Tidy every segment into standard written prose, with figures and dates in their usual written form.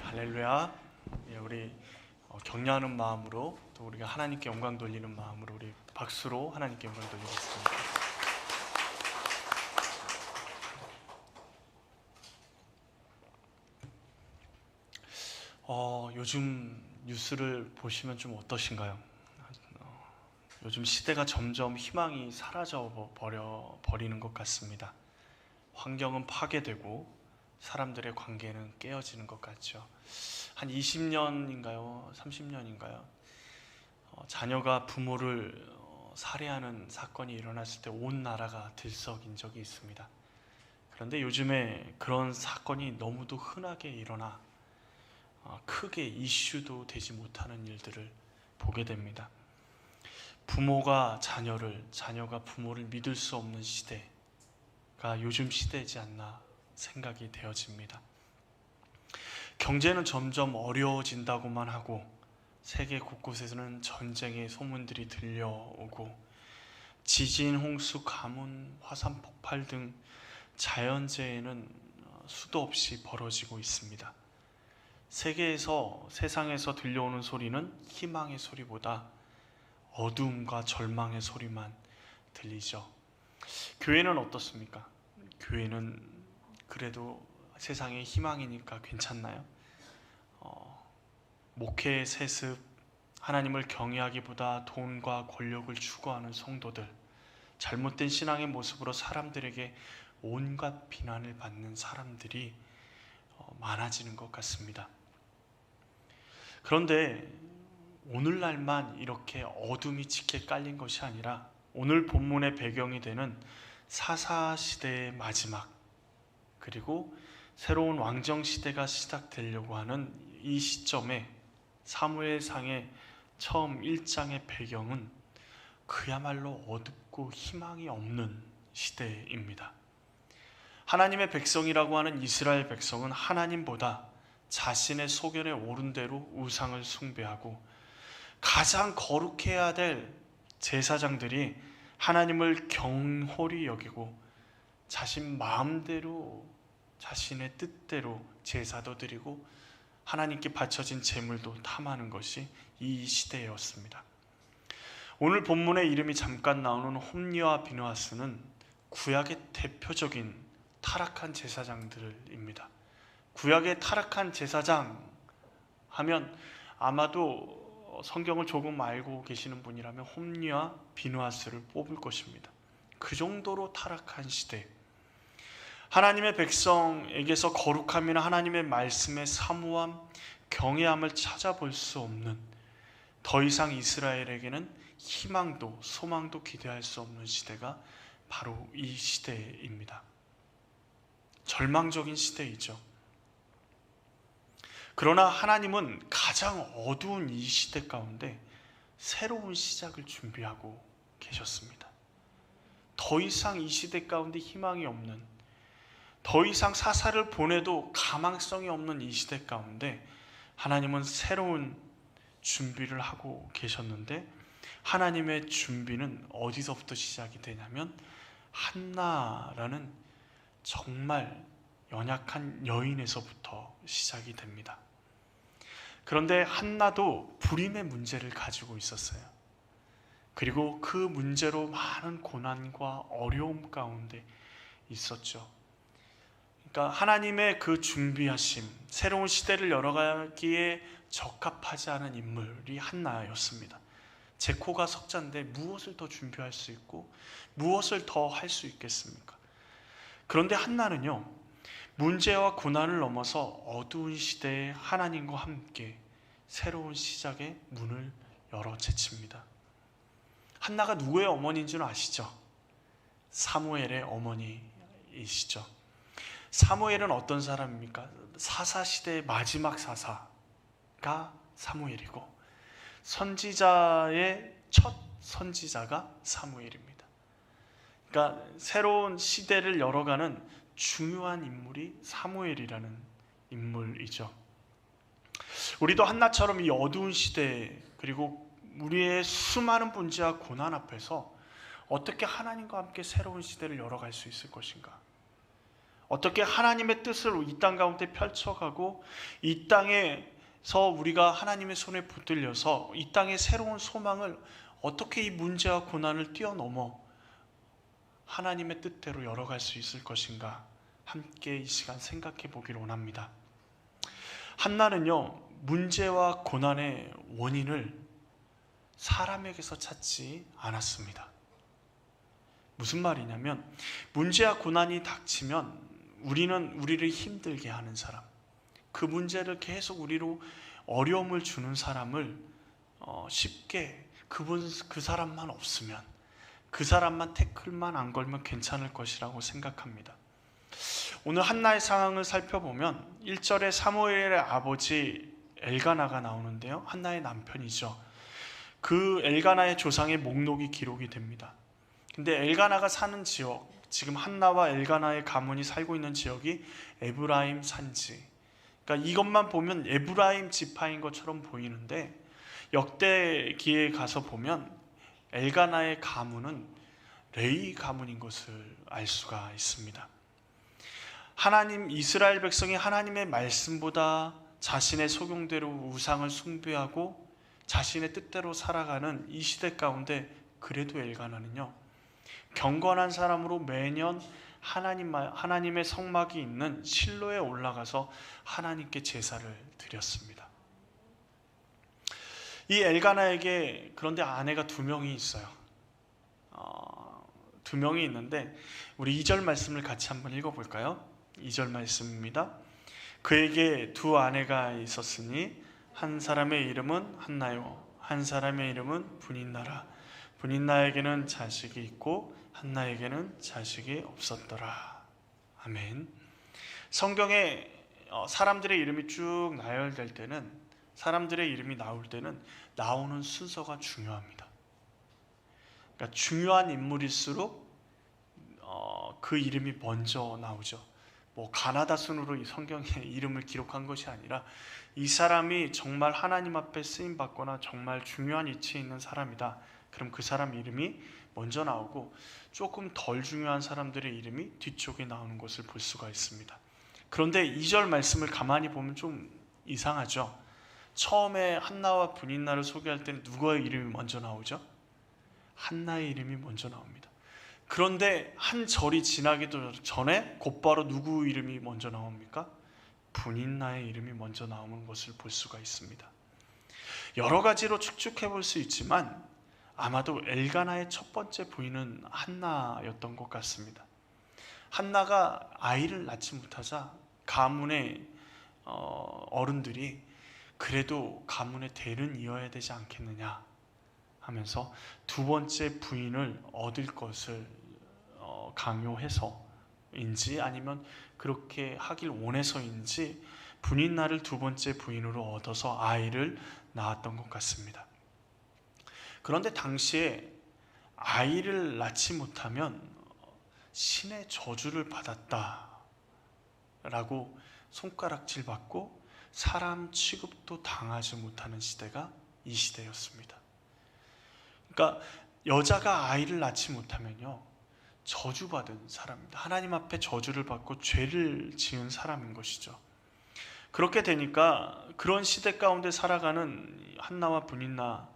할렐루야. 우리 격려하는 마음으로 또 우리가 하나님께 영광 돌리는 마음으로 우리 박수로 하나님께 영광 돌리겠습니다. 요즘 뉴스를 보시면 좀 어떠신가요? 요즘 시대가 점점 희망이 사라져 버리는 것 같습니다. 환경은 파괴되고 사람들의 관계는 깨어지는 것 같죠. 한 20년인가요? 30년인가요? 자녀가 부모를 살해하는 사건이 일어났을 때 온 나라가 들썩인 적이 있습니다. 그런데 요즘에 그런 사건이 너무도 흔하게 일어나 크게 이슈도 되지 못하는 일들을 보게 됩니다. 부모가 자녀를, 자녀가 부모를 믿을 수 없는 시대가 요즘 시대이지 않나 생각이 되어집니다. 경제는 점점 어려워진다고만 하고 세계 곳곳에서는 전쟁의 소문들이 들려오고 지진, 홍수, 가뭄, 화산 폭발 등 자연재해는 수도 없이 벌어지고 있습니다. 세상에서 들려오는 소리는 희망의 소리보다 어두움과 절망의 소리만 들리죠. 교회는 어떻습니까? 교회는 그래도 세상의 희망이니까 괜찮나요? 목회 세습, 하나님을 경외하기보다 돈과 권력을 추구하는 성도들, 잘못된 신앙의 모습으로 사람들에게 온갖 비난을 받는 사람들이 많아지는 것 같습니다. 그런데 오늘날만 이렇게 어둠이 짙게 깔린 것이 아니라 오늘 본문의 배경이 되는 사사시대의 마지막, 그리고 새로운 왕정시대가 시작되려고 하는 이 시점에 사무엘상의 처음 1장의 배경은 그야말로 어둡고 희망이 없는 시대입니다. 하나님의 백성이라고 하는 이스라엘 백성은 하나님보다 자신의 소견에 오른 대로 우상을 숭배하고 가장 거룩해야 될 제사장들이 하나님을 경홀히 여기고 자신 마음대로 자신의 뜻대로 제사도 드리고 하나님께 바쳐진 제물도 탐하는 것이 이 시대였습니다. 오늘 본문의 이름이 잠깐 나오는 홈리와 비느하스는 구약의 대표적인 타락한 제사장들입니다. 구약의 타락한 제사장 하면 아마도 성경을 조금 알고 계시는 분이라면 홈리와 비느하스를 뽑을 것입니다. 그 정도로 타락한 시대, 하나님의 백성에게서 거룩함이나 하나님의 말씀의 사모함, 경외함을 찾아볼 수 없는, 더 이상 이스라엘에게는 희망도 소망도 기대할 수 없는 시대가 바로 이 시대입니다. 절망적인 시대이죠. 그러나 하나님은 가장 어두운 이 시대 가운데 새로운 시작을 준비하고 계셨습니다. 더 이상 이 시대 가운데 희망이 없는, 더 이상 사사를 보내도 가망성이 없는 이 시대 가운데 하나님은 새로운 준비를 하고 계셨는데, 하나님의 준비는 어디서부터 시작이 되냐면 한나라는 정말 연약한 여인에서부터 시작이 됩니다. 그런데 한나도 불임의 문제를 가지고 있었어요. 그리고 그 문제로 많은 고난과 어려움 가운데 있었죠. 그러니까 하나님의 그 준비하심, 새로운 시대를 열어가기에 적합하지 않은 인물이 한나였습니다. 제 코가 석자인데 무엇을 더 준비할 수 있고 무엇을 더 할 수 있겠습니까? 그런데 한나는요, 문제와 고난을 넘어서 어두운 시대에 하나님과 함께 새로운 시작의 문을 열어 제칩니다. 한나가 누구의 어머니인지는 아시죠? 사무엘의 어머니이시죠. 사무엘은 어떤 사람입니까? 사사시대의 마지막 사사가 사무엘이고 선지자의 첫 선지자가 사무엘입니다. 그러니까 새로운 시대를 열어가는 중요한 인물이 사무엘이라는 인물이죠. 우리도 한나처럼 이 어두운 시대, 그리고 우리의 수많은 문제와 고난 앞에서 어떻게 하나님과 함께 새로운 시대를 열어갈 수 있을 것인가? 어떻게 하나님의 뜻을 이 땅 가운데 펼쳐가고 이 땅에서 우리가 하나님의 손에 붙들려서 이 땅의 새로운 소망을 어떻게 이 문제와 고난을 뛰어넘어 하나님의 뜻대로 열어갈 수 있을 것인가, 함께 이 시간 생각해 보기를 원합니다. 한나는요, 문제와 고난의 원인을 사람에게서 찾지 않았습니다. 무슨 말이냐면, 문제와 고난이 닥치면 우리를 힘들게 하는 사람, 그 문제를 계속 우리로 어려움을 주는 사람을 쉽게 그 사람만 없으면, 그 사람만 태클만 안 걸면 괜찮을 것이라고 생각합니다. 오늘 한나의 상황을 살펴보면 1절에 사무엘의 아버지 엘가나가 나오는데요, 한나의 남편이죠. 그 엘가나의 조상의 목록이 기록이 됩니다. 근데 엘가나가 사는 지역, 지금 한나와 엘가나의 가문이 살고 있는 지역이 에브라임 산지, 그러니까 이것만 보면 에브라임 지파인 것처럼 보이는데, 역대기에 가서 보면 엘가나의 가문은 레위 가문인 것을 알 수가 있습니다. 하나님, 이스라엘 백성이 하나님의 말씀보다 자신의 소경대로 우상을 숭배하고 자신의 뜻대로 살아가는 이 시대 가운데, 그래도 엘가나는요, 경건한 사람으로 매년 하나님의 성막이 있는 실로에 올라가서 하나님께 제사를 드렸습니다. 이 엘가나에게 그런데 아내가 2명이 있어요. 2명이 있는데 우리 2절 말씀을 같이 한번 읽어볼까요? 2절 말씀입니다. 그에게 2 아내가 있었으니 한 사람의 이름은 한나요, 한 사람의 이름은 분인나라. 분인나에게는 자식이 있고 한나에게는 자식이 없었더라. 아멘. 성경에 사람들의 이름이 쭉 나열될 때는, 사람들의 이름이 나올 때는 나오는 순서가 중요합니다. 그러니까 중요한 인물일수록 그 이름이 먼저 나오죠. 뭐 가나다 순으로 이 성경에 이름을 기록한 것이 아니라, 이 사람이 정말 하나님 앞에 쓰임 받거나 정말 중요한 위치에 있는 사람이다, 그럼 그 사람 이름이 먼저 나오고, 조금 덜 중요한 사람들의 이름이 뒤쪽에 나오는 것을 볼 수가 있습니다. 그런데 2절 말씀을 가만히 보면 좀 이상하죠. 처음에 한나와 분인나를 소개할 때는 누구의 이름이 먼저 나오죠? 한나의 이름이 먼저 나옵니다. 그런데 한 절이 지나기도 전에 곧바로 누구 이름이 먼저 나옵니까? 분인나의 이름이 먼저 나오는 것을 볼 수가 있습니다. 여러 가지로 추측해 볼 수 있지만 아마도 엘가나의 첫 번째 부인은 한나였던 것 같습니다. 한나가 아이를 낳지 못하자 가문의 어른들이 그래도 가문의 대를 이어야 되지 않겠느냐 하면서 2번째 부인을 얻을 것을 강요해서인지 아니면 그렇게 하길 원해서인지 분인나를 2번째 부인으로 얻어서 아이를 낳았던 것 같습니다. 그런데 당시에 아이를 낳지 못하면 신의 저주를 받았다라고 손가락질 받고 사람 취급도 당하지 못하는 시대가 이 시대였습니다. 그러니까 여자가 아이를 낳지 못하면요, 저주받은 사람입니다. 하나님 앞에 저주를 받고 죄를 지은 사람인 것이죠. 그렇게 되니까 그런 시대 가운데 살아가는 한나와 분인나가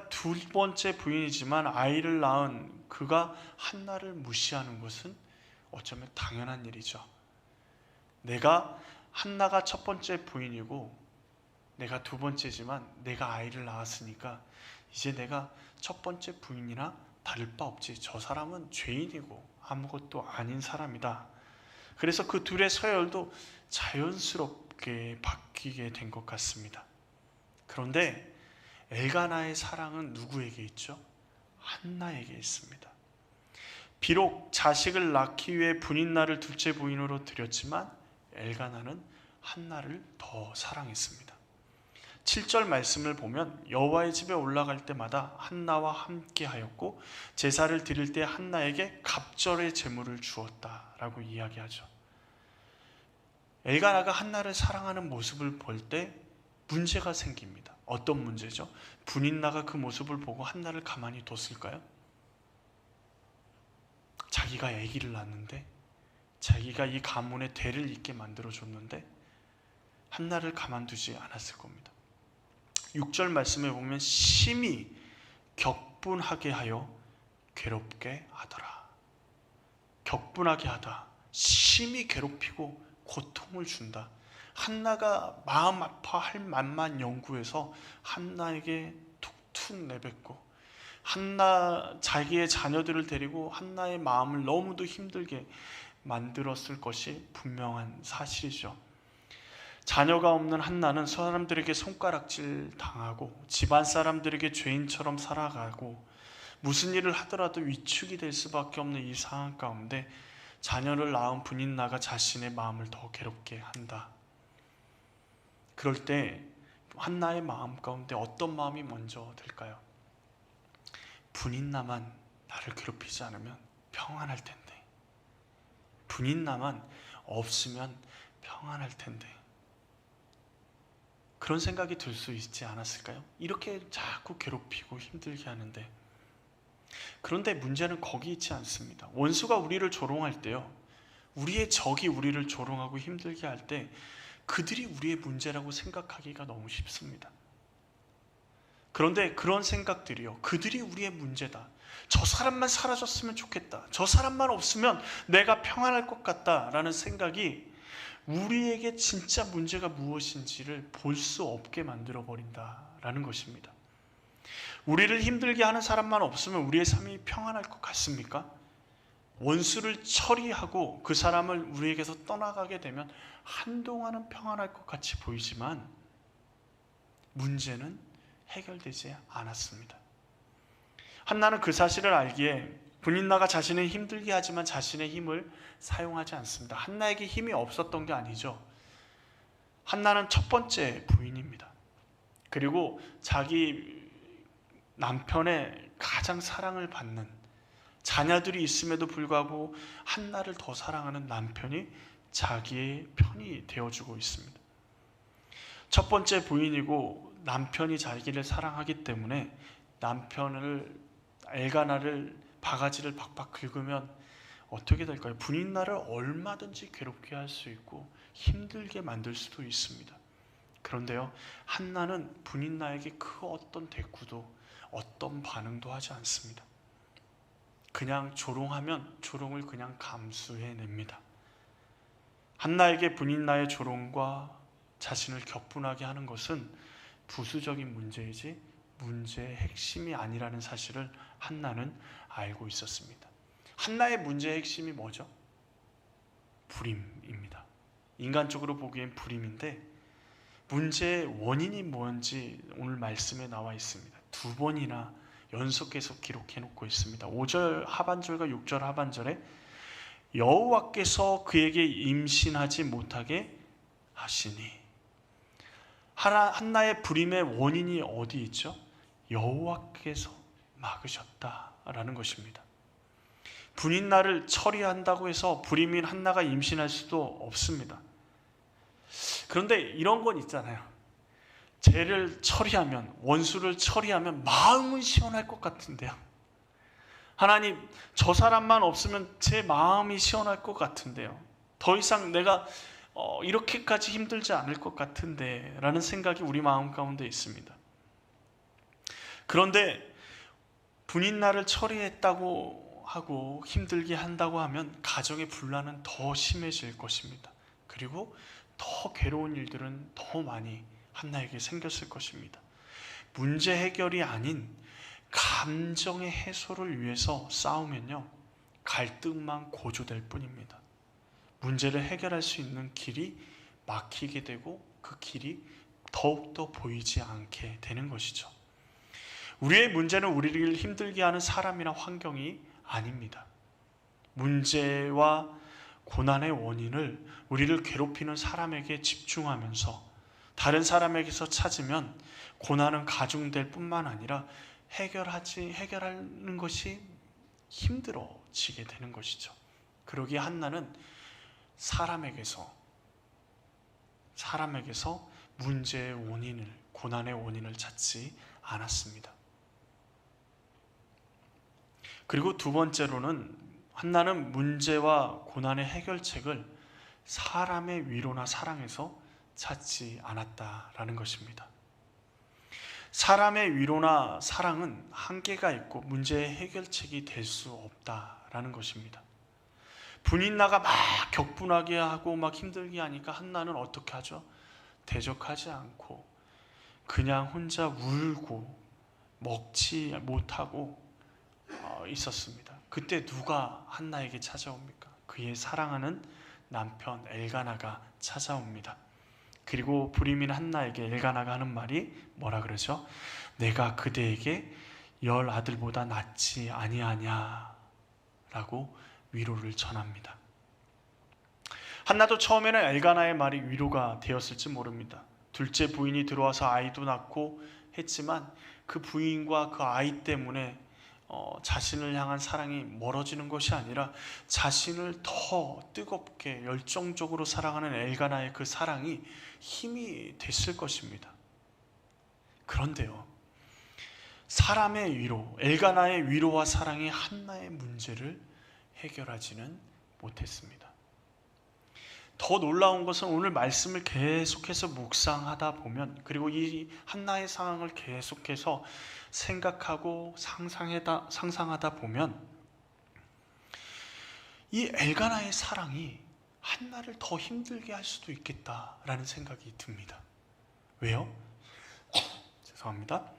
2번째 부인이지만 아이를 낳은 그가 한나를 무시하는 것은 어쩌면 당연한 일이죠. 내가 한나가 첫 번째 부인이고 내가 2번째지만 내가 아이를 낳았으니까 이제 내가 첫 번째 부인이나 다를 바 없지, 저 사람은 죄인이고 아무것도 아닌 사람이다. 그래서 그 둘의 서열도 자연스럽게 바뀌게 된 것 같습니다. 그런데 엘가나의 사랑은 누구에게 있죠? 한나에게 있습니다. 비록 자식을 낳기 위해 분인나를 둘째 부인으로 들였지만 엘가나는 한나를 더 사랑했습니다. 7절 말씀을 보면 여호와의 집에 올라갈 때마다 한나와 함께 하였고 제사를 드릴 때 한나에게 갑절의 제물을 주었다라고 이야기하죠. 엘가나가 한나를 사랑하는 모습을 볼 때 문제가 생깁니다. 어떤 문제죠? 분인나가 그 모습을 보고 한나를 가만히 뒀을까요? 자기가 아기를 낳는데 자기가 이 가문의 대를 잇게 만들어줬는데 한나를 가만두지 않았을 겁니다. 6절 말씀에 보면 심히 격분하게 하여 괴롭게 하더라. 격분하게 하다, 심히 괴롭히고 고통을 준다. 한나가 마음 아파할 만만 연구해서 한나에게 툭툭 내뱉고, 한나 자기의 자녀들을 데리고 한나의 마음을 너무도 힘들게 만들었을 것이 분명한 사실이죠. 자녀가 없는 한나는 사람들에게 손가락질 당하고 집안 사람들에게 죄인처럼 살아가고 무슨 일을 하더라도 위축이 될 수밖에 없는 이 상황 가운데 자녀를 낳은 분인나가 자신의 마음을 더 괴롭게 한다. 그럴 때 한나의 마음 가운데 어떤 마음이 먼저 들까요? 분인나만 나를 괴롭히지 않으면 평안할 텐데, 분인나만 없으면 평안할 텐데, 그런 생각이 들 수 있지 않았을까요? 이렇게 자꾸 괴롭히고 힘들게 하는데, 그런데 문제는 거기 있지 않습니다. 원수가 우리를 조롱할 때요, 우리의 적이 우리를 조롱하고 힘들게 할 때 그들이 우리의 문제라고 생각하기가 너무 쉽습니다. 그런데 그런 생각들이요, 그들이 우리의 문제다, 저 사람만 사라졌으면 좋겠다, 저 사람만 없으면 내가 평안할 것 같다 라는 생각이 우리에게 진짜 문제가 무엇인지를 볼 수 없게 만들어버린다라는 것입니다. 우리를 힘들게 하는 사람만 없으면 우리의 삶이 평안할 것 같습니까? 원수를 처리하고 그 사람을 우리에게서 떠나가게 되면 한동안은 평안할 것 같이 보이지만 문제는 해결되지 않았습니다. 한나는 그 사실을 알기에 분인나가 자신을 힘들게 하지만 자신의 힘을 사용하지 않습니다. 한나에게 힘이 없었던 게 아니죠. 한나는 첫 번째 부인입니다. 그리고 자기 남편의 가장 사랑을 받는, 자녀들이 있음에도 불구하고 한나를 더 사랑하는 남편이 자기의 편이 되어주고 있습니다. 첫 번째 부인이고 남편이 자기를 사랑하기 때문에 남편을, 엘가나를 바가지를 박박 긁으면 어떻게 될까요? 분인나를 얼마든지 괴롭게 할 수 있고 힘들게 만들 수도 있습니다. 그런데요, 한나는 분인나에게 그 어떤 대꾸도 어떤 반응도 하지 않습니다. 그냥 조롱하면 조롱을 그냥 감수해냅니다. 한나에게 분인나의 조롱과 자신을 격분하게 하는 것은 부수적인 문제이지 문제의 핵심이 아니라는 사실을 한나는 알고 있었습니다. 한나의 문제의 핵심이 뭐죠? 불임입니다. 인간적으로 보기엔 불임인데 문제의 원인이 뭔지 오늘 말씀에 나와 있습니다. 2번이나 연속해서 기록해 놓고 있습니다. 5절 하반절과 6절 하반절에 여호와께서 그에게 임신하지 못하게 하시니, 한나의 불임의 원인이 어디 있죠? 여호와께서 막으셨다라는 것입니다. 분인나를 처리한다고 해서 불임인 한나가 임신할 수도 없습니다. 그런데 이런 건 있잖아요. 죄를 처리하면, 원수를 처리하면 마음은 시원할 것 같은데요, 하나님, 저 사람만 없으면 제 마음이 시원할 것 같은데요, 더 이상 내가 이렇게까지 힘들지 않을 것 같은데 라는 생각이 우리 마음 가운데 있습니다. 그런데 분인나를 처리했다고 하고 힘들게 한다고 하면 가정의 분란은 더 심해질 것입니다. 그리고 더 괴로운 일들은 더 많이 한나에게 생겼을 것입니다. 문제 해결이 아닌 감정의 해소를 위해서 싸우면요, 갈등만 고조될 뿐입니다. 문제를 해결할 수 있는 길이 막히게 되고 그 길이 더욱더 보이지 않게 되는 것이죠. 우리의 문제는 우리를 힘들게 하는 사람이나 환경이 아닙니다. 문제와 고난의 원인을 우리를 괴롭히는 사람에게 집중하면서 다른 사람에게서 찾으면 고난은 가중될 뿐만 아니라 해결하는 것이 힘들어지게 되는 것이죠. 그러기에 한나는 사람에게서 문제의 원인을, 고난의 원인을 찾지 않았습니다. 그리고 두 번째로는 한나는 문제와 고난의 해결책을 사람의 위로나 사랑에서 찾지 않았다라는 것입니다. 사람의 위로나 사랑은 한계가 있고 문제의 해결책이 될 수 없다라는 것입니다. 분인나가 막 격분하게 하고 막 힘들게 하니까 한나는 어떻게 하죠? 대적하지 않고 그냥 혼자 울고 먹지 못하고 있었습니다. 그때 누가 한나에게 찾아옵니까? 그의 사랑하는 남편 엘가나가 찾아옵니다. 그리고 불임인 한나에게 엘가나가 하는 말이 뭐라 그러죠? 내가 그대에게 10 아들보다 낫지 아니하냐 라고 위로를 전합니다. 한나도 처음에는 엘가나의 말이 위로가 되었을지 모릅니다. 둘째 부인이 들어와서 아이도 낳고 했지만 그 부인과 그 아이 때문에 자신을 향한 사랑이 멀어지는 것이 아니라 자신을 더 뜨겁게 열정적으로 사랑하는 엘가나의 그 사랑이 힘이 됐을 것입니다. 그런데요, 사람의 위로, 엘가나의 위로와 사랑이 한나의 문제를 해결하지는 못했습니다. 더 놀라운 것은 오늘 말씀을 계속해서 묵상하다 보면, 그리고 이 한나의 상황을 계속해서 생각하고 상상하다 보면 이 엘가나의 사랑이 한나를 더 힘들게 할 수도 있겠다라는 생각이 듭니다. 왜요? 죄송합니다.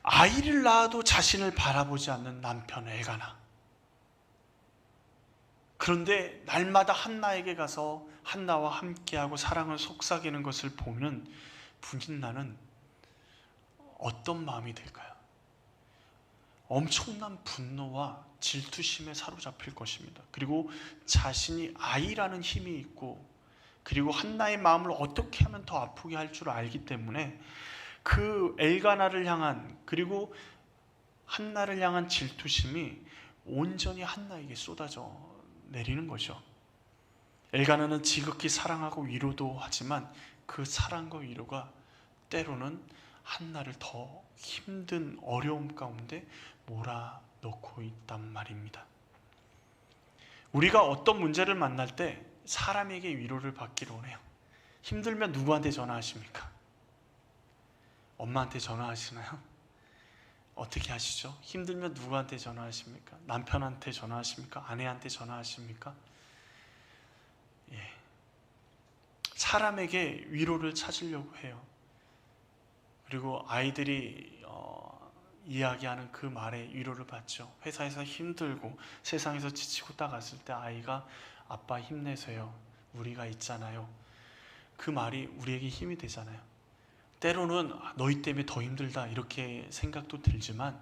아이를 낳아도 자신을 바라보지 않는 남편 엘가나. 그런데 날마다 한나에게 가서 한나와 함께하고 사랑을 속삭이는 것을 보면 분인나는 어떤 마음이 들까요? 엄청난 분노와 질투심에 사로잡힐 것입니다. 그리고 자신이 아이라는 힘이 있고, 그리고 한나의 마음을 어떻게 하면 더 아프게 할 줄 알기 때문에 그 엘가나를 향한, 그리고 한나를 향한 질투심이 온전히 한나에게 쏟아져 내리는 거죠. 엘가나는 지극히 사랑하고 위로도 하지만 그 사랑과 위로가 때로는 한나를 더 힘든 어려움 가운데 몰아넣고 있단 말입니다. 우리가 어떤 문제를 만날 때 사람에게 위로를 받기를 원해요. 힘들면 누구한테 전화하십니까? 엄마한테 전화하시나요? 어떻게 하시죠? 힘들면 누구한테 전화하십니까? 남편한테 전화하십니까? 아내한테 전화하십니까? 사람에게 위로를 찾으려고 해요. 그리고 아이들이 이야기하는 그 말에 위로를 받죠. 회사에서 힘들고 세상에서 지치고 딱 왔을 때 아이가 아빠 힘내세요, 우리가 있잖아요. 그 말이 우리에게 힘이 되잖아요. 때로는 너희 때문에 더 힘들다 이렇게 생각도 들지만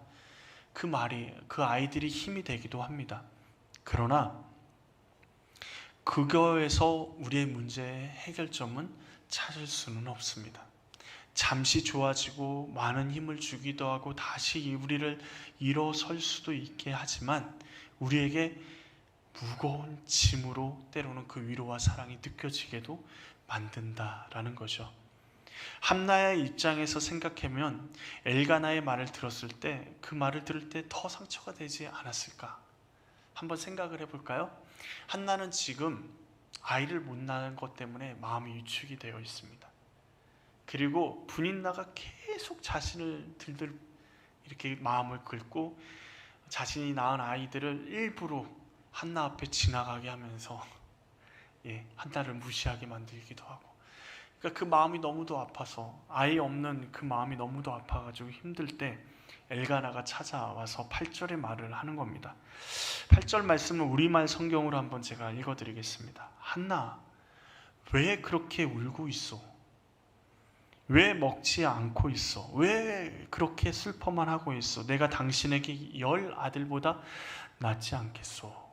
그 말이 그 아이들이 힘이 되기도 합니다. 그러나 그거에서 우리의 문제의 해결점은 찾을 수는 없습니다. 잠시 좋아지고 많은 힘을 주기도 하고 다시 우리를 일어설 수도 있게 하지만 우리에게 무거운 짐으로 때로는 그 위로와 사랑이 느껴지게도 만든다라는 거죠. 한나의 입장에서 생각하면 엘가나의 말을 들었을 때, 그 말을 들을 때 더 상처가 되지 않았을까? 한번 생각을 해볼까요? 한나는 지금 아이를 못 낳은 것 때문에 마음이 위축이 되어 있습니다. 그리고 분인나가 계속 자신을 들들 이렇게 마음을 긁고 자신이 낳은 아이들을 일부러 한나 앞에 지나가게 하면서 한나를 무시하게 만들기도 하고, 그러니까 그 마음이 너무도 아파서, 아이 없는 그 마음이 너무도 아파가지고 힘들 때 엘가나가 찾아와서 8절의 말을 하는 겁니다. 8절 말씀을 우리말 성경으로 한번 제가 읽어드리겠습니다. 한나, 왜 그렇게 울고 있어? 왜 먹지 않고 있어? 왜 그렇게 슬퍼만 하고 있어? 내가 당신에게 10 아들보다 낫지 않겠소?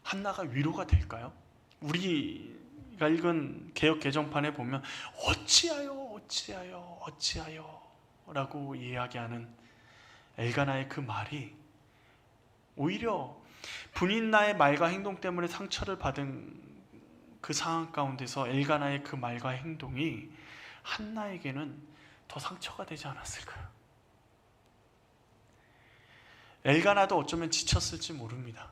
한나가 위로가 될까요? 우리가 읽은 개역 개정판에 보면 어찌하여 라고 이야기하는 엘가나의 그 말이 오히려 분인나의 말과 행동 때문에 상처를 받은 그 상황 가운데서 엘가나의 그 말과 행동이 한나에게는 더 상처가 되지 않았을까요? 엘가나도 어쩌면 지쳤을지 모릅니다.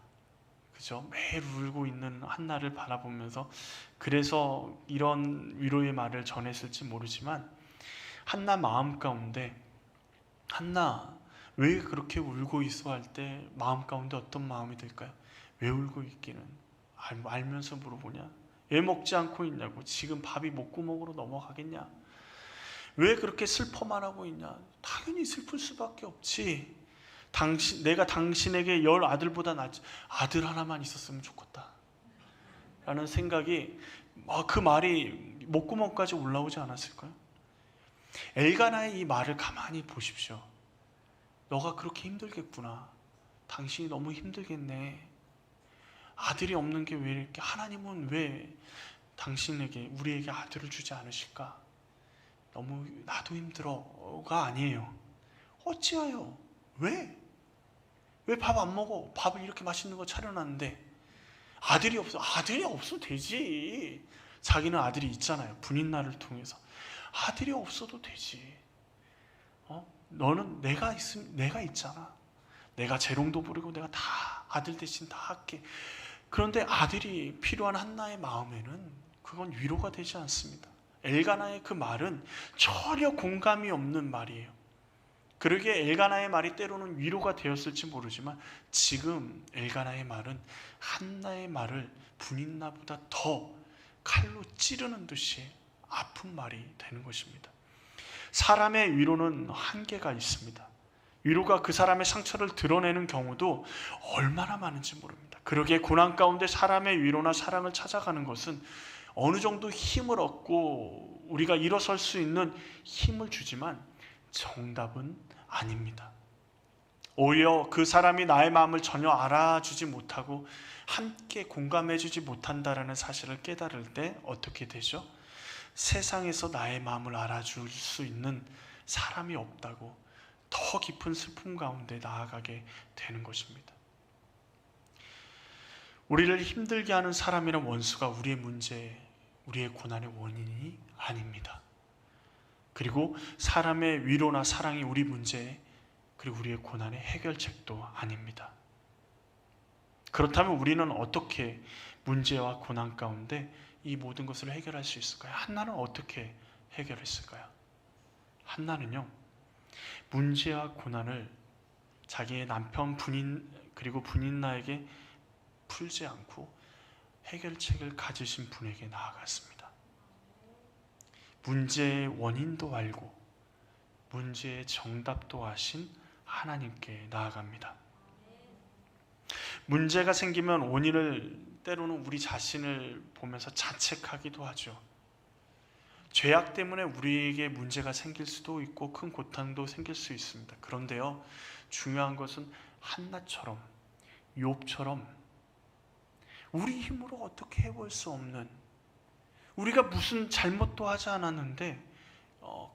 그죠? 매일 울고 있는 한나를 바라보면서 그래서 이런 위로의 말을 전했을지 모르지만 한나 마음 가운데 한나 왜 그렇게 울고 있어 할 때 마음 가운데 어떤 마음이 들까요? 왜 울고 있기는 알면서 물어보냐? 왜 먹지 않고 있냐고. 지금 밥이 목구멍으로 넘어가겠냐? 왜 그렇게 슬퍼만 하고 있냐? 당연히 슬플 수밖에 없지. 내가 당신에게 10 아들보다 낫지. 아들 하나만 있었으면 좋겠다 라는 생각이 그 말이 목구멍까지 올라오지 않았을까요? 엘가나의 이 말을 가만히 보십시오. 너가 그렇게 힘들겠구나. 당신이 너무 힘들겠네. 아들이 없는 게 왜 이렇게, 하나님은 왜 당신에게, 우리에게 아들을 주지 않으실까? 너무 나도 힘들어가 아니에요. 어찌하여? 왜 밥 안 먹어? 밥을 이렇게 맛있는 거 차려놨는데 아들이 없어. 아들이 없어도 되지. 자기는 아들이 있잖아요. 분인날을 통해서. 아들이 없어도 되지. 너는 내가 있잖아. 내가 재롱도 부리고 내가 다 아들 대신 다 할게. 그런데 아들이 필요한 한나의 마음에는 그건 위로가 되지 않습니다. 엘가나의 그 말은 전혀 공감이 없는 말이에요. 그러기에 엘가나의 말이 때로는 위로가 되었을지 모르지만 지금 엘가나의 말은 한나의 말을 분인나보다 더 칼로 찌르는 듯이 아픈 말이 되는 것입니다. 사람의 위로는 한계가 있습니다. 위로가 그 사람의 상처를 드러내는 경우도 얼마나 많은지 모릅니다. 그러기에 고난 가운데 사람의 위로나 사랑을 찾아가는 것은 어느 정도 힘을 얻고 우리가 일어설 수 있는 힘을 주지만 정답은 아닙니다. 오히려 그 사람이 나의 마음을 전혀 알아주지 못하고 함께 공감해주지 못한다는 사실을 깨달을 때 어떻게 되죠? 세상에서 나의 마음을 알아줄 수 있는 사람이 없다고 더 깊은 슬픔 가운데 나아가게 되는 것입니다. 우리를 힘들게 하는 사람이란 원수가 우리의 문제, 우리의 고난의 원인이 아닙니다. 그리고 사람의 위로나 사랑이 우리 문제, 그리고 우리의 고난의 해결책도 아닙니다. 그렇다면 우리는 어떻게 문제와 고난 가운데 이 모든 것을 해결할 수 있을까요? 한나는 어떻게 해결했을까요? 한나는요, 문제와 고난을 자기의 남편 그리고 분인나에게 풀지 않고 해결책을 가지신 분에게 나아갔습니다. 문제의 원인도 알고 문제의 정답도 아신 하나님께 나아갑니다. 문제가 생기면 원인을 때로는 우리 자신을 보면서 자책하기도 하죠. 죄악 때문에 우리에게 문제가 생길 수도 있고 큰 고통도 생길 수 있습니다. 그런데요, 중요한 것은 한나처럼, 욥처럼 우리 힘으로 어떻게 해볼 수 없는, 우리가 무슨 잘못도 하지 않았는데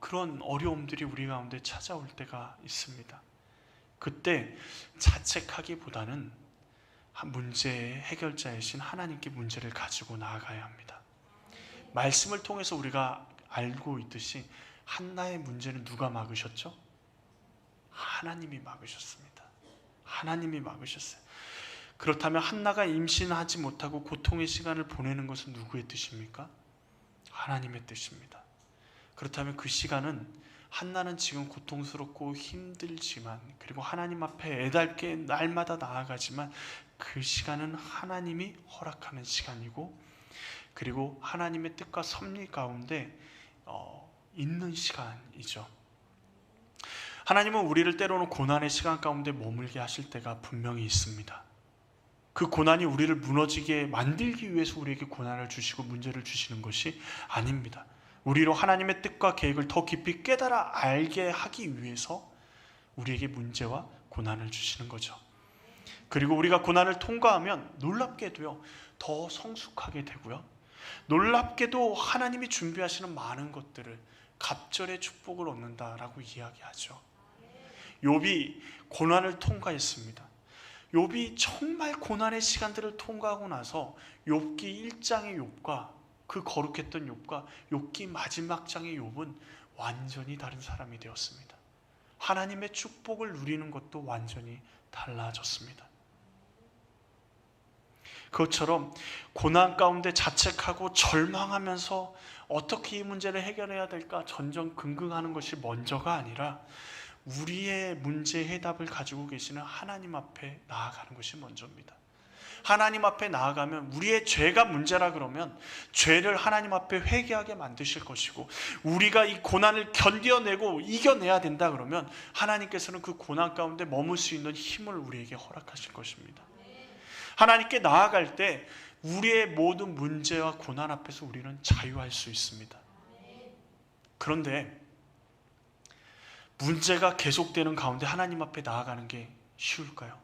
그런 어려움들이 우리 가운데 찾아올 때가 있습니다. 그때 자책하기보다는 문제의 해결자이신 하나님께 문제를 가지고 나아가야 합니다. 말씀을 통해서 우리가 알고 있듯이 한나의 문제는 누가 막으셨죠? 하나님이 막으셨습니다. 하나님이 막으셨어요. 그렇다면 한나가 임신하지 못하고 고통의 시간을 보내는 것은 누구의 뜻입니까? 하나님의 뜻입니다. 그렇다면 그 시간은, 한나는 지금 고통스럽고 힘들지만, 그리고 하나님 앞에 애달게 날마다 나아가지만 그 시간은 하나님이 허락하는 시간이고, 그리고 하나님의 뜻과 섭리 가운데 있는 시간이죠. 하나님은 우리를 때로는 고난의 시간 가운데 머물게 하실 때가 분명히 있습니다. 그 고난이 우리를 무너지게 만들기 위해서 우리에게 고난을 주시고 문제를 주시는 것이 아닙니다. 우리로 하나님의 뜻과 계획을 더 깊이 깨달아 알게 하기 위해서 우리에게 문제와 고난을 주시는 거죠. 그리고 우리가 고난을 통과하면 놀랍게도요, 더 성숙하게 되고요, 놀랍게도 하나님이 준비하시는 많은 것들을, 갑절의 축복을 얻는다라고 이야기하죠. 욥이 고난을 통과했습니다. 욥이 정말 고난의 시간들을 통과하고 나서 욥기 1장의 욥과 그 거룩했던 욥과 욥기 마지막 장의 욥은 완전히 다른 사람이 되었습니다. 하나님의 축복을 누리는 것도 완전히 달라졌습니다. 그것처럼 고난 가운데 자책하고 절망하면서 어떻게 이 문제를 해결해야 될까 전전긍긍하는 것이 먼저가 아니라 우리의 문제 해답을 가지고 계시는 하나님 앞에 나아가는 것이 먼저입니다. 하나님 앞에 나아가면 우리의 죄가 문제라 그러면 죄를 하나님 앞에 회개하게 만드실 것이고, 우리가 이 고난을 견뎌내고 이겨내야 된다 그러면 하나님께서는 그 고난 가운데 머물 수 있는 힘을 우리에게 허락하실 것입니다. 하나님께 나아갈 때 우리의 모든 문제와 고난 앞에서 우리는 자유할 수 있습니다. 그런데 문제가 계속되는 가운데 하나님 앞에 나아가는 게 쉬울까요?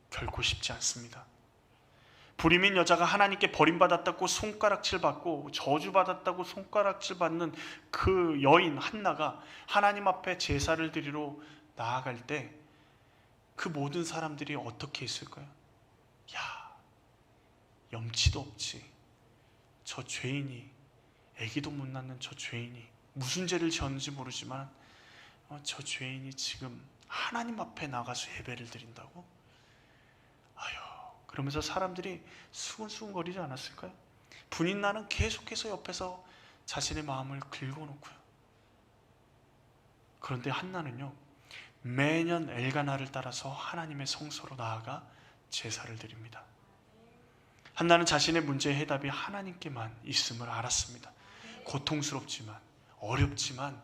결코 쉽지 않습니다. 불임인 여자가 하나님께 버림받았다고 손가락질 받고 저주받았다고 손가락질 받는 그 여인 한나가 하나님 앞에 제사를 드리러 나아갈 때 그 모든 사람들이 어떻게 했을까요? 야, 염치도 없지. 저 죄인이, 애기도 못 낳는 저 죄인이 무슨 죄를 지었는지 모르지만 저 죄인이 지금 하나님 앞에 나가서 예배를 드린다고? 아유, 그러면서 사람들이 수근수근거리지 않았을까요? 분인 나는 계속해서 옆에서 자신의 마음을 긁어놓고요. 그런데 한나는요, 매년 엘가나를 따라서 하나님의 성소로 나아가 제사를 드립니다. 한나는 자신의 문제의 해답이 하나님께만 있음을 알았습니다. 고통스럽지만 어렵지만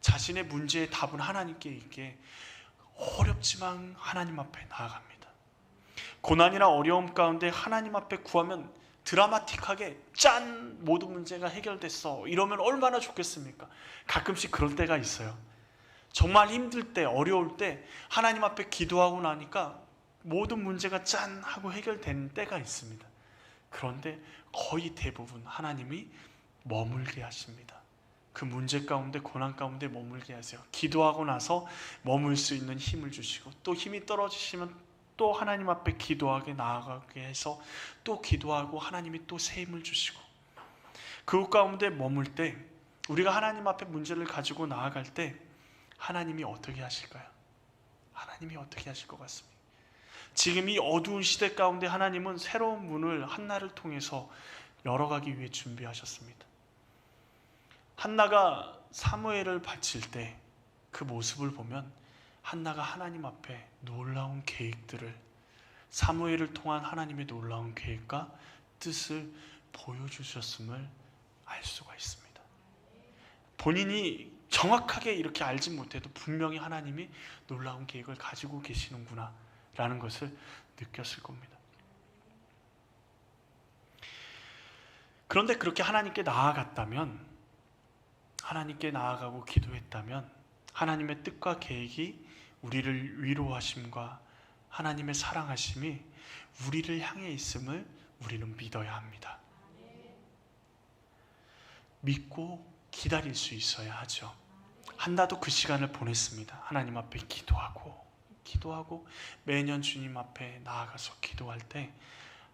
자신의 문제의 답은 하나님께 있기에 어렵지만 하나님 앞에 나아갑니다. 고난이나 어려움 가운데 하나님 앞에 구하면 드라마틱하게 짠! 모든 문제가 해결됐어. 이러면 얼마나 좋겠습니까? 가끔씩 그럴 때가 있어요. 정말 힘들 때, 어려울 때 하나님 앞에 기도하고 나니까 모든 문제가 짠! 하고 해결되는 때가 있습니다. 그런데 거의 대부분 하나님이 머물게 하십니다. 그 문제 가운데, 고난 가운데 머물게 하세요. 기도하고 나서 머물 수 있는 힘을 주시고, 또 힘이 떨어지시면 또 하나님 앞에 기도하게 나아가게 해서 또 기도하고 하나님이 또 새 힘을 주시고, 그 가운데 머물 때, 우리가 하나님 앞에 문제를 가지고 나아갈 때 하나님이 어떻게 하실까요? 하나님이 어떻게 하실 것 같습니다. 지금 이 어두운 시대 가운데 하나님은 새로운 문을 한나를 통해서 열어가기 위해 준비하셨습니다. 한나가 사무엘을 바칠 때 그 모습을 보면 한나가 하나님 앞에 놀라운 계획들을, 사무엘을 통한 하나님의 놀라운 계획과 뜻을 보여주셨음을 알 수가 있습니다. 본인이 정확하게 이렇게 알지 못해도 분명히 하나님이 놀라운 계획을 가지고 계시는구나 라는 것을 느꼈을 겁니다. 그런데 그렇게 하나님께 나아갔다면, 하나님께 나아가고 기도했다면 하나님의 뜻과 계획이 우리를 위로하심과 하나님의 사랑하심이 우리를 향해 있음을 우리는 믿어야 합니다. 믿고 기다릴 수 있어야 하죠. 한나도 그 시간을 보냈습니다. 하나님 앞에 기도하고 매년 주님 앞에 나아가서 기도할 때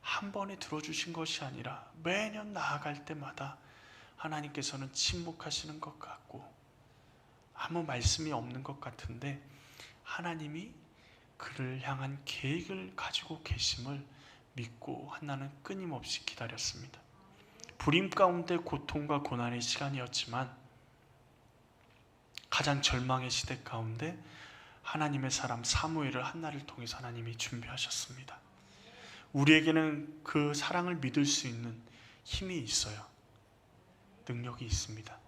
한 번에 들어주신 것이 아니라 매년 나아갈 때마다 하나님께서는 침묵하시는 것 같고 아무 말씀이 없는 것 같은데 하나님이 그를 향한 계획을 가지고 계심을 믿고 한나는 끊임없이 기다렸습니다. 불임 가운데 고통과 고난의 시간이었지만 가장 절망의 시대 가운데 하나님의 사람 사무엘을 한나를 통해서 하나님이 준비하셨습니다. 우리에게는 그 사랑을 믿을 수 있는 힘이 있어요. 능력이 있습니다.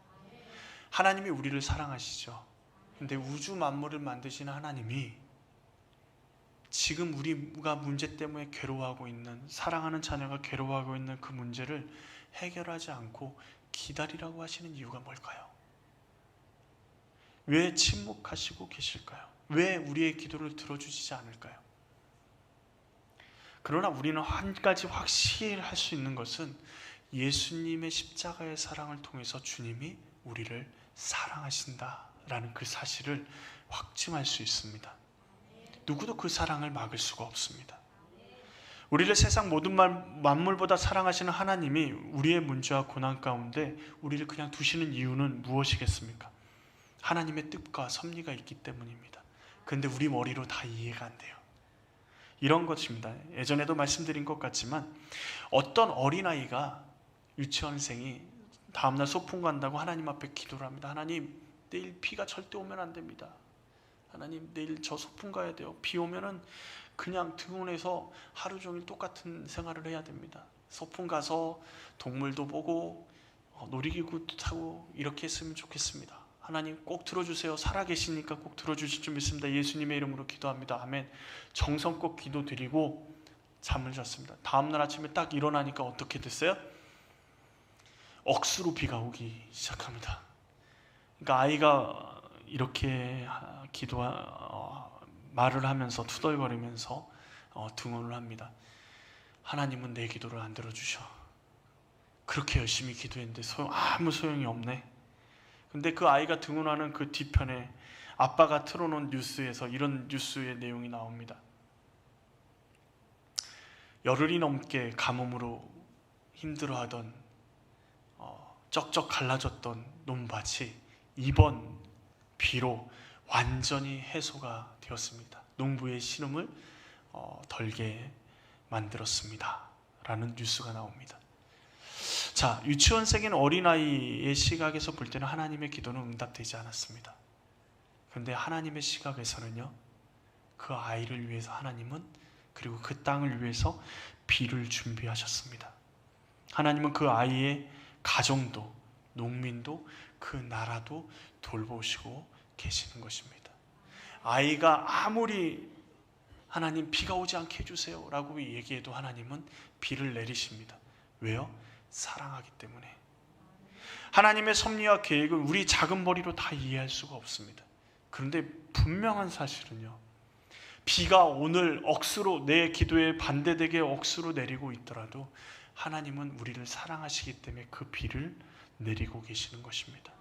하나님이 우리를 사랑하시죠. 근데 우주 만물을 만드시는 하나님이 지금 우리가 문제 때문에 괴로워하고 있는, 사랑하는 자녀가 괴로워하고 있는 그 문제를 해결하지 않고 기다리라고 하시는 이유가 뭘까요? 왜 침묵하시고 계실까요? 왜 우리의 기도를 들어주시지 않을까요? 그러나 우리는 한 가지 확실히 할 수 있는 것은 예수님의 십자가의 사랑을 통해서 주님이 우리를 사랑하신다라는 그 사실을 확증할 수 있습니다. 누구도 그 사랑을 막을 수가 없습니다. 우리를 세상 모든 만물보다 사랑하시는 하나님이 우리의 문제와 고난 가운데 우리를 그냥 두시는 이유는 무엇이겠습니까? 하나님의 뜻과 섭리가 있기 때문입니다. 그런데 우리 머리로 다 이해가 안 돼요. 이런 것입니다. 예전에도 말씀드린 것 같지만 어떤 어린아이가, 유치원생이 다음날 소풍 간다고 하나님 앞에 기도를 합니다. 하나님, 내일 비가 절대 오면 안 됩니다. 하나님, 내일 저 소풍 가야 돼요. 비 오면은 그냥 등원해서 하루 종일 똑같은 생활을 해야 됩니다. 소풍 가서 동물도 보고 놀이기구도 타고 이렇게 했으면 좋겠습니다. 하나님 꼭 들어주세요. 살아계시니까 꼭 들어주실 줄 믿습니다. 예수님의 이름으로 기도합니다. 아멘. 정성껏 기도드리고 잠을 잤습니다. 다음날 아침에 딱 일어나니까 어떻게 됐어요? 억수로 비가 오기 시작합니다. 그러니까 아이가 이렇게 말을 하면서 투덜거리면서 등원을 합니다. 하나님은 내 기도를 안 들어주셔. 그렇게 열심히 기도했는데 아무 소용이 없네. 근데 그 아이가 등원하는 그 뒤편에 아빠가 틀어놓은 뉴스에서 이런 뉴스의 내용이 나옵니다. 열흘이 넘게 가뭄으로 힘들어하던 쩍쩍 갈라졌던 논밭이 이번 비로 완전히 해소가 되었습니다. 농부의 신음을 덜게 만들었습니다. 라는 뉴스가 나옵니다. 자, 유치원생인 어린아이의 시각에서 볼 때는 하나님의 기도는 응답되지 않았습니다. 그런데 하나님의 시각에서는요, 그 아이를 위해서 하나님은, 그리고 그 땅을 위해서 비를 준비하셨습니다. 하나님은 그 아이의 가정도, 농민도, 그 나라도 돌보시고 계시는 것입니다. 아이가 아무리 하나님 비가 오지 않게 해주세요 라고 얘기해도 하나님은 비를 내리십니다. 왜요? 사랑하기 때문에. 하나님의 섭리와 계획은 우리 작은 머리로 다 이해할 수가 없습니다. 그런데 분명한 사실은요, 비가 오늘 억수로 내 기도에 반대되게 억수로 내리고 있더라도 하나님은 우리를 사랑하시기 때문에 그 비를 내리고 계시는 것입니다.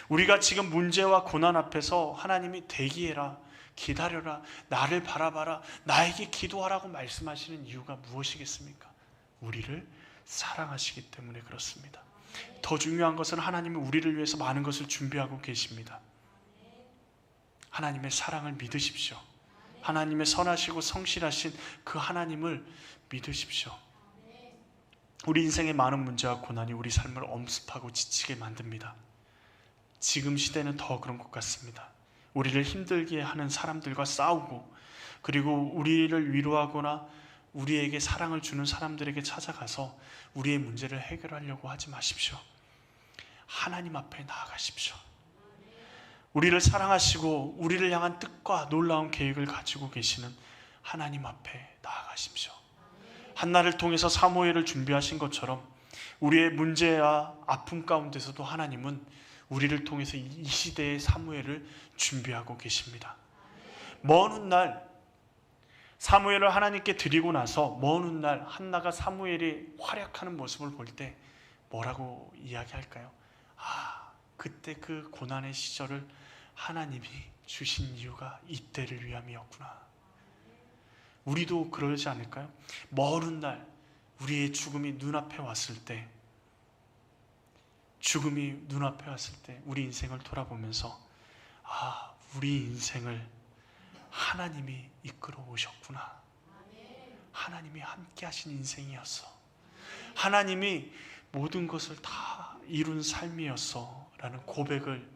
우리가 지금 문제와 고난 앞에서 하나님이 대기해라, 기다려라, 나를 바라봐라, 나에게 기도하라고 말씀하시는 이유가 무엇이겠습니까? 우리를 사랑하시기 때문에 그렇습니다. 더 중요한 것은 하나님은 우리를 위해서 많은 것을 준비하고 계십니다. 하나님의 사랑을 믿으십시오. 하나님의 선하시고 성실하신 그 하나님을 믿으십시오. 우리 인생의 많은 문제와 고난이 우리 삶을 엄습하고 지치게 만듭니다. 지금 시대는 더 그런 것 같습니다. 우리를 힘들게 하는 사람들과 싸우고, 그리고 우리를 위로하거나 우리에게 사랑을 주는 사람들에게 찾아가서 우리의 문제를 해결하려고 하지 마십시오. 하나님 앞에 나아가십시오. 우리를 사랑하시고 우리를 향한 뜻과 놀라운 계획을 가지고 계시는 하나님 앞에 나아가십시오. 한나를 통해서 사무엘을 준비하신 것처럼 우리의 문제와 아픔 가운데서도 하나님은 우리를 통해서 이 시대의 사무엘을 준비하고 계십니다. 먼 훗날 사무엘을 하나님께 드리고 나서 먼 훗날 한나가 사무엘이 활약하는 모습을 볼 때 뭐라고 이야기할까요? 그때 그 고난의 시절을 하나님이 주신 이유가 이때를 위함이었구나. 우리도 그러지 않을까요? 먼 훗날 우리의 죽음이 눈앞에 왔을 때, 우리 인생을 돌아보면서 우리 인생을 하나님이 이끌어 오셨구나. 하나님이 함께 하신 인생이었어. 하나님이 모든 것을 다 이룬 삶이었어 라는 고백을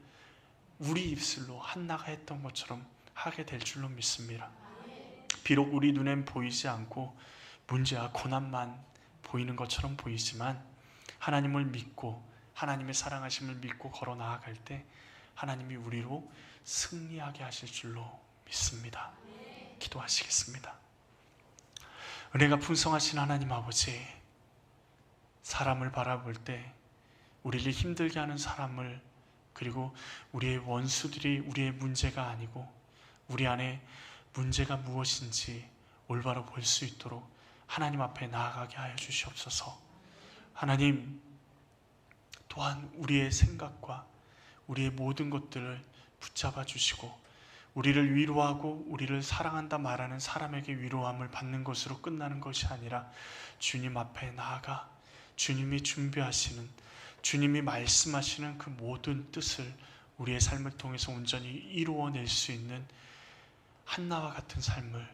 우리 입술로 한나가 했던 것처럼 하게 될 줄로 믿습니다. 비록 우리 눈엔 보이지 않고 문제와 고난만 보이는 것처럼 보이지만 하나님을 믿고 하나님의 사랑하심을 믿고 걸어 나아갈 때 하나님이 우리로 승리하게 하실 줄로 믿습니다. 기도하시겠습니다. 은혜가 풍성하신 하나님 아버지, 사람을 바라볼 때 우리를 힘들게 하는 사람을, 그리고 우리의 원수들이 우리의 문제가 아니고 우리 안에 문제가 무엇인지 올바로 볼 수 있도록 하나님 앞에 나아가게 하여 주시옵소서. 하나님 또한 우리의 생각과 우리의 모든 것들을 붙잡아 주시고 우리를 위로하고 우리를 사랑한다 말하는 사람에게 위로함을 받는 것으로 끝나는 것이 아니라 주님 앞에 나아가 주님이 준비하시는, 주님이 말씀하시는 그 모든 뜻을 우리의 삶을 통해서 온전히 이루어낼 수 있는 한나와 같은 삶을,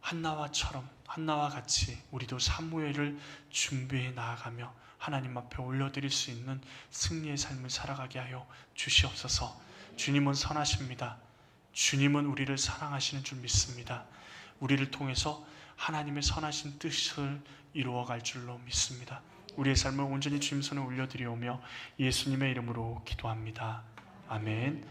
한나와 같이 우리도 사무엘을 준비해 나아가며 하나님 앞에 올려드릴 수 있는 승리의 삶을 살아가게 하여 주시옵소서. 주님은 선하십니다. 주님은 우리를 사랑하시는 줄 믿습니다. 우리를 통해서 하나님의 선하신 뜻을 이루어갈 줄로 믿습니다. 우리의 삶을 온전히 주님 손에 올려드리오며 예수님의 이름으로 기도합니다. 아멘.